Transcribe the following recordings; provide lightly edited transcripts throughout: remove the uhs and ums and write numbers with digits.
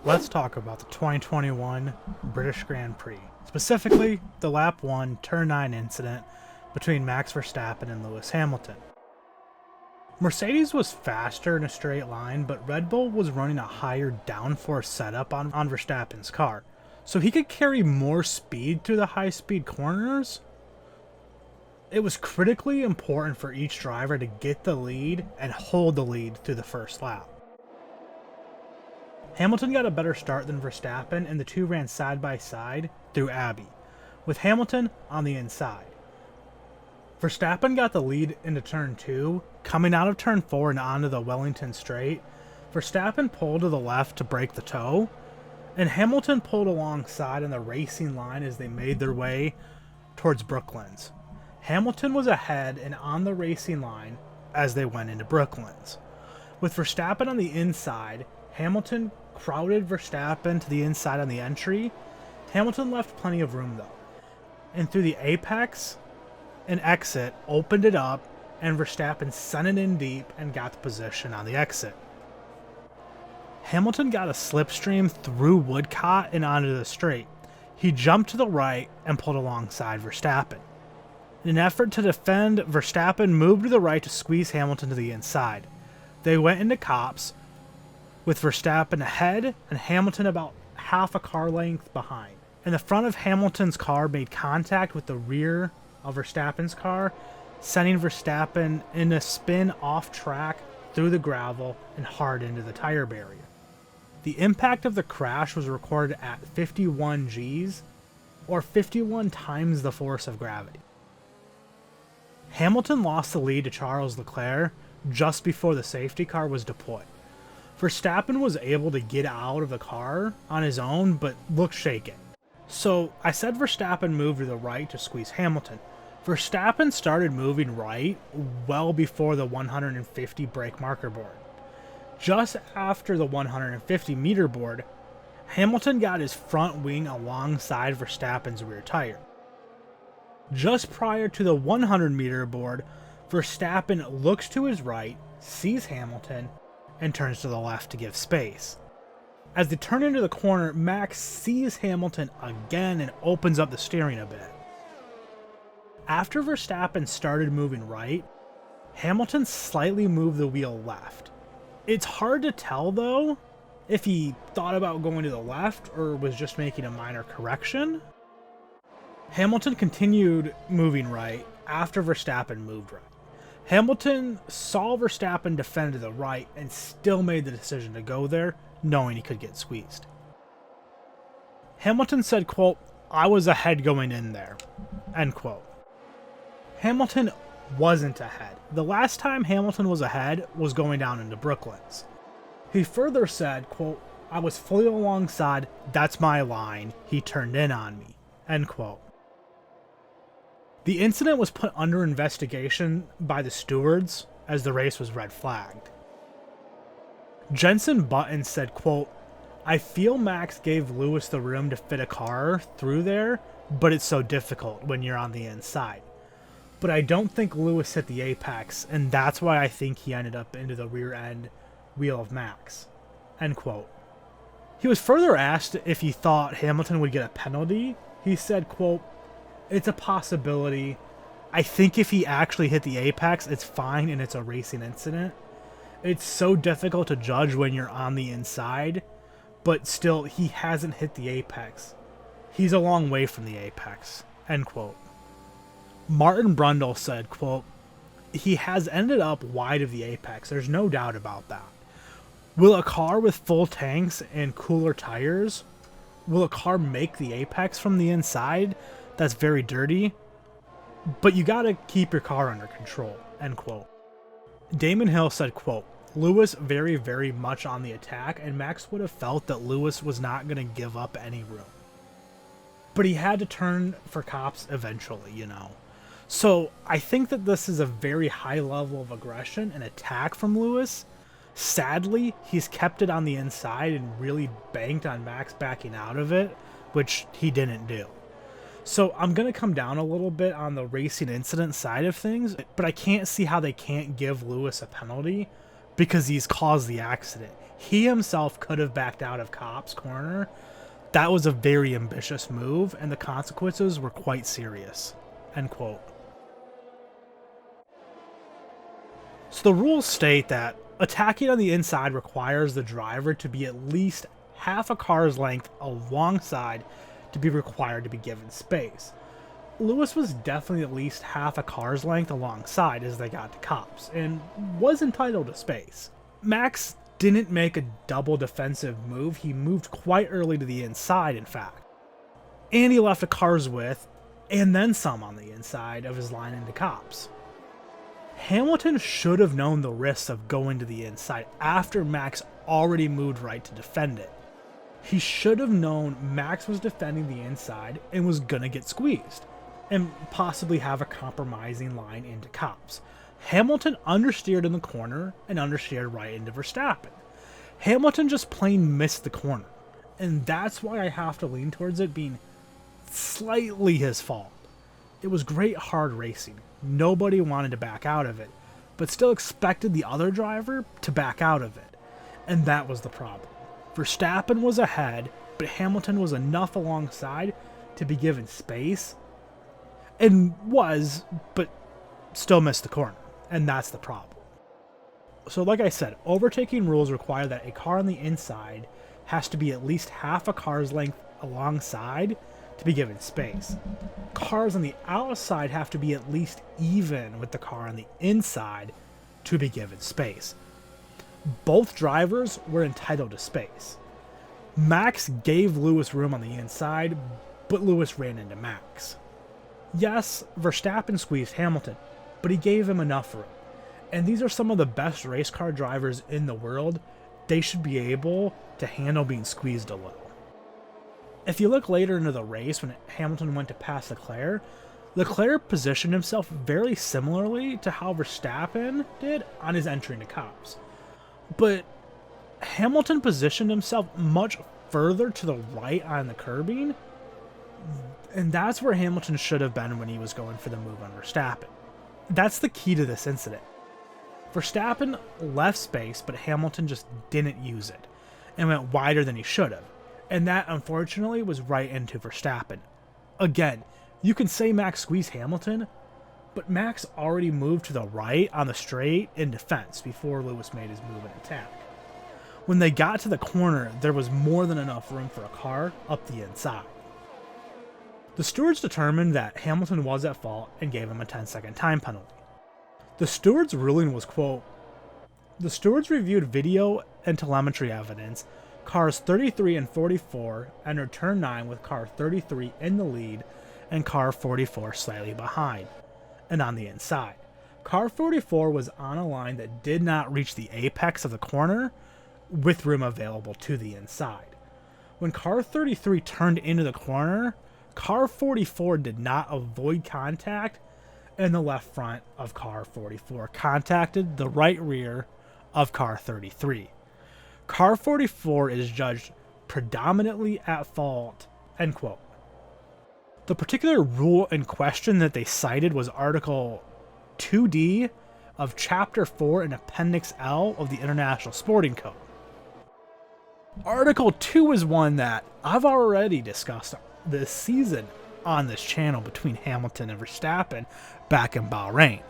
Let's talk about the 2021 British Grand Prix, specifically the Lap 1, Turn 9 incident between Max Verstappen and Lewis Hamilton. Mercedes was faster in a straight line, but Red Bull was running a higher downforce setup on Verstappen's car, so he could carry more speed through the high-speed corners. It was critically important for each driver to get the lead and hold the lead through the first lap. Hamilton got a better start than Verstappen, and the two ran side by side through Abbey, with Hamilton on the inside. Verstappen got the lead into turn 2, coming out of turn 4 and onto the Wellington straight. Verstappen pulled to the left to break the toe, and Hamilton pulled alongside on the racing line as they made their way towards Brooklands. Hamilton was ahead and on the racing line as they went into Brooklands. With Verstappen on the inside, Hamilton crowded Verstappen to the inside on the entry. Hamilton left plenty of room though, and through the apex, an exit opened it up, and Verstappen sent it in deep and got the position on the exit. Hamilton got a slipstream through Woodcott and onto the straight. He jumped to the right and pulled alongside Verstappen. In an effort to defend, Verstappen moved to the right to squeeze Hamilton to the inside. They went into cops, with Verstappen ahead and Hamilton about half a car length behind. And the front of Hamilton's car made contact with the rear of Verstappen's car, sending Verstappen in a spin off track through the gravel and hard into the tire barrier. The impact of the crash was recorded at 51 Gs, or 51 times the force of gravity. Hamilton lost the lead to Charles Leclerc just before the safety car was deployed. Verstappen was able to get out of the car on his own, but looked shaken. So I said Verstappen moved to the right to squeeze Hamilton. Verstappen started moving right well before the 150 brake marker board. Just after the 150 meter board, Hamilton got his front wing alongside Verstappen's rear tire. Just prior to the 100 meter board, Verstappen looks to his right, sees Hamilton, and turns to the left to give space. As they turn into the corner, Max sees Hamilton again and opens up the steering a bit. After Verstappen started moving right, Hamilton slightly moved the wheel left. It's hard to tell though if he thought about going to the left or was just making a minor correction. Hamilton continued moving right after Verstappen moved right. Hamilton saw Verstappen defend to the right and still made the decision to go there, knowing he could get squeezed. Hamilton said, quote, "I was ahead going in there," end quote. Hamilton wasn't ahead. The last time Hamilton was ahead was going down into Brooklands. He further said, quote, "I was fully alongside, that's my line, he turned in on me," end quote. The incident was put under investigation by the stewards as the race was red flagged. Jenson Button said, quote, "I feel Max gave Lewis the room to fit a car through there, but it's so difficult when you're on the inside. But I don't think Lewis hit the apex, and that's why I think he ended up into the rear end wheel of Max," end quote. He was further asked if he thought Hamilton would get a penalty. He said, quote, "It's a possibility. I think if he actually hit the apex, it's fine and it's a racing incident. It's so difficult to judge when you're on the inside, but still, he hasn't hit the apex. He's a long way from the apex," end quote. Martin Brundle said, quote, "He has ended up wide of the apex. There's no doubt about that. Will a car with full tanks and cooler tires, will a car make the apex from the inside? That's very dirty. But you gotta keep your car under control," end quote. Damon Hill said, quote, "Lewis very, very much on the attack, and Max would have felt that Lewis was not going to give up any room. But he had to turn for cops eventually, you know. So I think that this is a very high level of aggression and attack from Lewis. Sadly, he's kept it on the inside and really banked on Max backing out of it, which he didn't do. So I'm going to come down a little bit on the racing incident side of things, but I can't see how they can't give Lewis a penalty because he's caused the accident. He himself could have backed out of Kopp's corner. That was a very ambitious move, and the consequences were quite serious. End quote. So the rules state that attacking on the inside requires the driver to be at least half a car's length alongside to be required to be given space. Lewis was definitely at least half a car's length alongside as they got to Kopp's, and was entitled to space. Max didn't make a double defensive move, he moved quite early to the inside in fact. And he left a car's width, and then some on the inside of his line into Kopp's. Hamilton should have known the risks of going to the inside after Max already moved right to defend it. He should have known Max was defending the inside and was gonna get squeezed, and possibly have a compromising line into Kopp's. Hamilton understeered in the corner and understeered right into Verstappen. Hamilton just plain missed the corner, and that's why I have to lean towards it being slightly his fault. It was great hard racing. Nobody wanted to back out of it, but still expected the other driver to back out of it, and that was the problem. Verstappen was ahead, but Hamilton was enough alongside to be given space, but still missed the corner, and that's the problem. So like I said, overtaking rules require that a car on the inside has to be at least half a car's length alongside to be given space. Cars on the outside have to be at least even with the car on the inside to be given space. Both drivers were entitled to space. Max gave Lewis room on the inside, but Lewis ran into Max. Yes, Verstappen squeezed Hamilton, but he gave him enough room. And these are some of the best race car drivers in the world. They should be able to handle being squeezed a little. If you look later into the race when Hamilton went to pass Leclerc positioned himself very similarly to how Verstappen did on his entry into Kopp's. But Hamilton positioned himself much further to the right on the curbing, and that's where Hamilton should have been when he was going for the move on Verstappen. That's the key to this incident. Verstappen left space, but Hamilton just didn't use it, and went wider than he should have. And that, unfortunately, was right into Verstappen. Again, you can say Max squeezed Hamilton, but Max already moved to the right on the straight in defense before Lewis made his move and attack. When they got to the corner, there was more than enough room for a car up the inside. The stewards determined that Hamilton was at fault and gave him a 10-second time penalty. The stewards' ruling was, quote, "The stewards reviewed video and telemetry evidence. Cars 33 and 44 entered turn 9 with car 33 in the lead and car 44 slightly behind and on the inside. Car 44 was on a line that did not reach the apex of the corner with room available to the inside. When car 33 turned into the corner, car 44 did not avoid contact, and the left front of car 44 contacted the right rear of car 33. Car 44 is judged predominantly at fault," end quote. The particular rule in question that they cited was Article 2D of Chapter 4 and Appendix L of the International Sporting Code. Article 2 is one that I've already discussed this season on this channel between Hamilton and Verstappen back in Bahrain.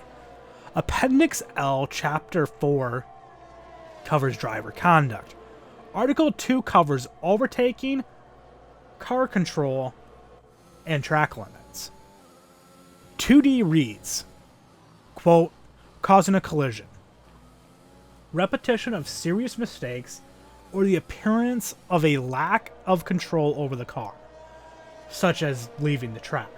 Appendix L, Chapter 4 covers driver conduct. Article 2 covers overtaking, car control, and track limits. 2D reads, quote, "Causing a collision. Repetition of serious mistakes or the appearance of a lack of control over the car, such as leaving the track,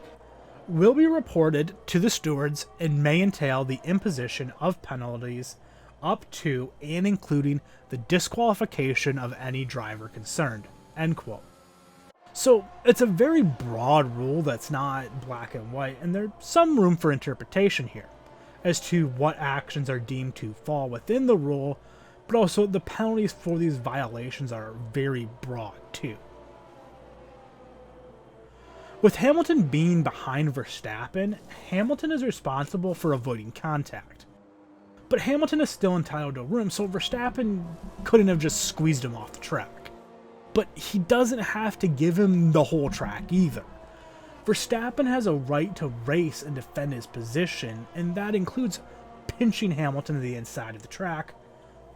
will be reported to the stewards and may entail the imposition of penalties up to and including the disqualification of any driver concerned," end quote. So it's a very broad rule that's not black and white, and there's some room for interpretation here as to what actions are deemed to fall within the rule, but also the penalties for these violations are very broad too. With Hamilton being behind Verstappen, Hamilton is responsible for avoiding contact. But Hamilton is still entitled to room, so Verstappen couldn't have just squeezed him off the track. But he doesn't have to give him the whole track either. Verstappen has a right to race and defend his position, and that includes pinching Hamilton to the inside of the track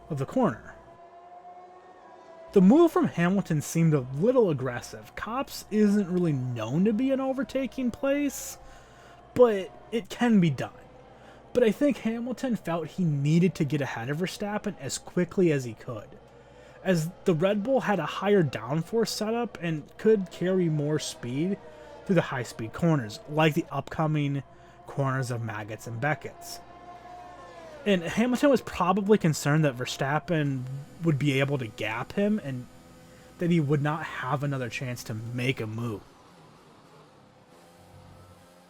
of the corner. The move from Hamilton seemed a little aggressive. Copse isn't really known to be an overtaking place, but it can be done. But I think Hamilton felt he needed to get ahead of Verstappen as quickly as he could, as the Red Bull had a higher downforce setup and could carry more speed through the high-speed corners, like the upcoming corners of Maggots and Beckett's. And Hamilton was probably concerned that Verstappen would be able to gap him and that he would not have another chance to make a move.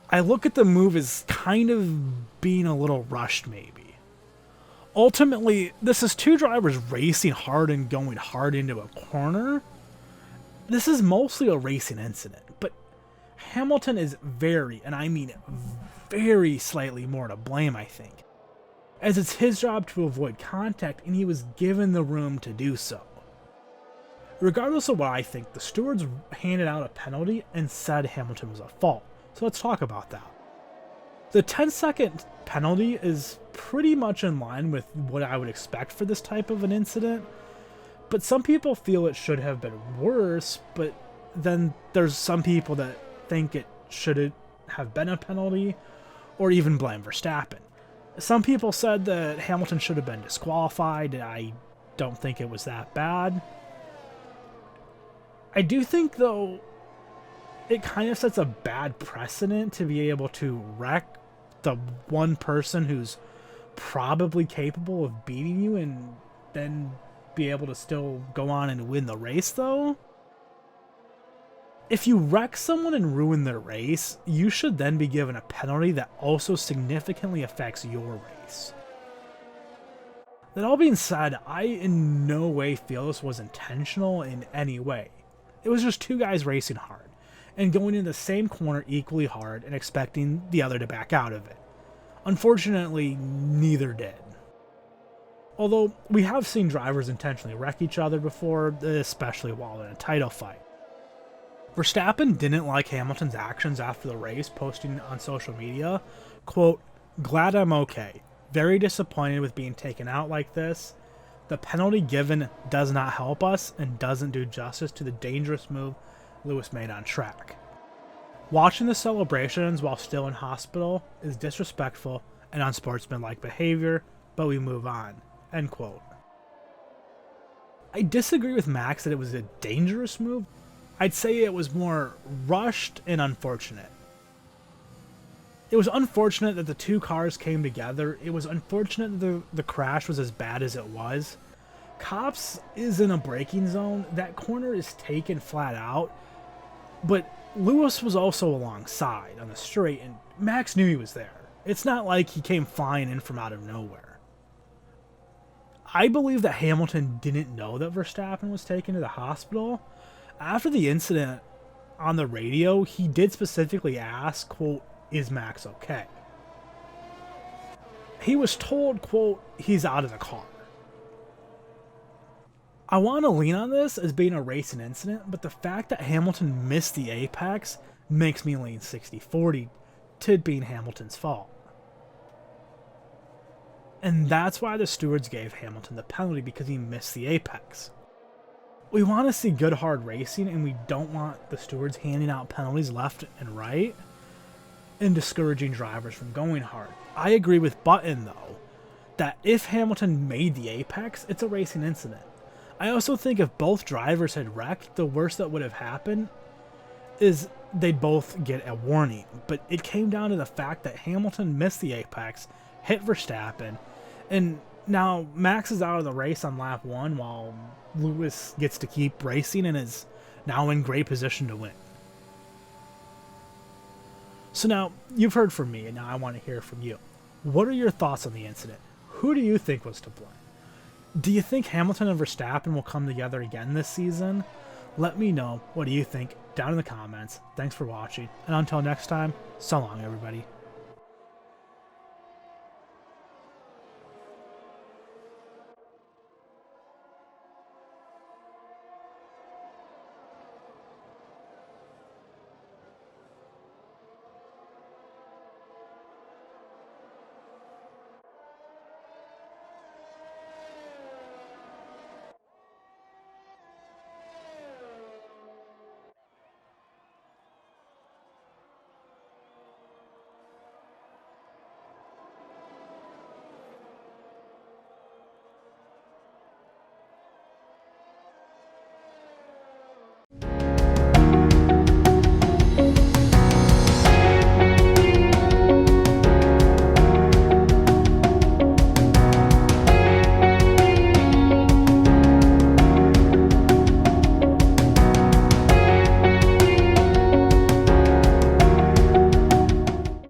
I look at the move as kind of being a little rushed, maybe. Ultimately, this is two drivers racing hard and going hard into a corner. This is mostly a racing incident, but Hamilton is very, and I mean very slightly more to blame, I think, as it's his job to avoid contact, and he was given the room to do so. Regardless of what I think, the stewards handed out a penalty and said Hamilton was at fault. So let's talk about that. The 10-second penalty is pretty much in line with what I would expect for this type of an incident, but some people feel it should have been worse, but then there's some people that think it should have been a penalty, or even blame Verstappen. Some people said that Hamilton should have been disqualified, and I don't think it was that bad. I do think, though, it kind of sets a bad precedent to be able to wreck the one person who's probably capable of beating you and then be able to still go on and win the race, though. If you wreck someone and ruin their race, you should then be given a penalty that also significantly affects your race. That all being said, I in no way feel this was intentional in any way. It was just two guys racing hard and going in the same corner equally hard and expecting the other to back out of it. Unfortunately, neither did. Although, we have seen drivers intentionally wreck each other before, especially while in a title fight. Verstappen didn't like Hamilton's actions after the race, posting on social media, quote, "Glad I'm okay. Very disappointed with being taken out like this. The penalty given does not help us and doesn't do justice to the dangerous move Lewis made on track. Watching the celebrations while still in hospital is disrespectful and unsportsmanlike behavior, but we move on." End quote. I disagree with Max that it was a dangerous move. I'd say it was more rushed and unfortunate. It was unfortunate that the two cars came together. It was unfortunate that the crash was as bad as it was. Copse is in a braking zone. That corner is taken flat out. But Lewis was also alongside on the straight, and Max knew he was there. It's not like he came flying in from out of nowhere. I believe that Hamilton didn't know that Verstappen was taken to the hospital. After the incident on the radio, he did specifically ask, quote, "Is Max okay?" He was told, quote, "He's out of the car." I want to lean on this as being a racing incident, but the fact that Hamilton missed the apex makes me lean 60-40 to it being Hamilton's fault. And that's why the stewards gave Hamilton the penalty, because he missed the apex. We want to see good hard racing, and we don't want the stewards handing out penalties left and right and discouraging drivers from going hard. I agree with Button, though, that if Hamilton made the apex, it's a racing incident. I also think if both drivers had wrecked, the worst that would have happened is they'd both get a warning. But it came down to the fact that Hamilton missed the apex, hit Verstappen, and now Max is out of the race on lap 1 while Lewis gets to keep racing and is now in great position to win. So now, you've heard from me, and now I want to hear from you. What are your thoughts on the incident? Who do you think was to blame? Do you think Hamilton and Verstappen will come together again this season? Let me know. What do you think down in the comments. Thanks for watching, and until next time, so long, everybody.